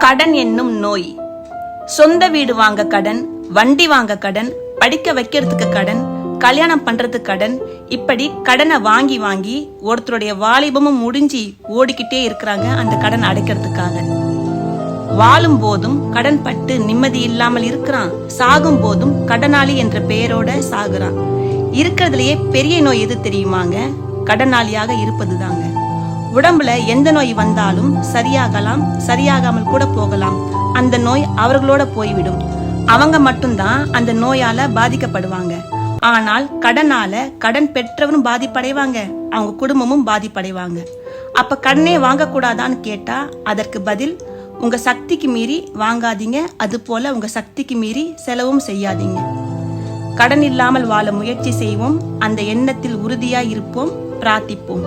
கடன் என்னும் நோய். சொந்த வீடு வாங்க கடன், வண்டி வாங்க கடன், படிக்க வைக்கிறதுக்கு கடன், கல்யாணம் பண்றதுக்கு கடன், இப்படி கடனை வாங்கி வாங்கி ஒருத்தருடைய வாலிபமும் முடிஞ்சு ஓடிக்கிட்டே இருக்கிறாங்க அந்த கடன் அடைக்கிறதுக்காக. வாழும் போதும் கடன் பட்டு நிம்மதி இல்லாமல் இருக்கிறான், சாகும் போதும் கடனாளி என்ற பெயரோட சாகுறான். இருக்கிறதுலயே பெரிய நோய் எது தெரியுமாங்க? கடனாளியாக இருப்பதுதாங்க. உடம்புல எந்த நோய் வந்தாலும் சரியாகலாம், சரியாகாமல் கூட போகலாம். அந்த நோய் அவர்களோட போய்விடும். அவங்க மட்டும்தான் அந்த நோயால பாதிக்கப்படுவாங்க. ஆனால் கடனால கடன் பெற்றவரும் பாதிப்படைவாங்க, அவங்க குடும்பமும் பாதிப்படைவாங்க. அப்ப கடனே வாங்கக்கூடாதான்னு கேட்டா அதற்கு பதில், உங்க சக்திக்கு மீறி வாங்காதீங்க, அது போல உங்க சக்திக்கு மீறி செலவும் செய்யாதீங்க. கடன் இல்லாமல் வாழ முயற்சி செய்வோம், அந்த எண்ணத்தில் உறுதியாய் இருப்போம், பிரார்த்திப்போம்.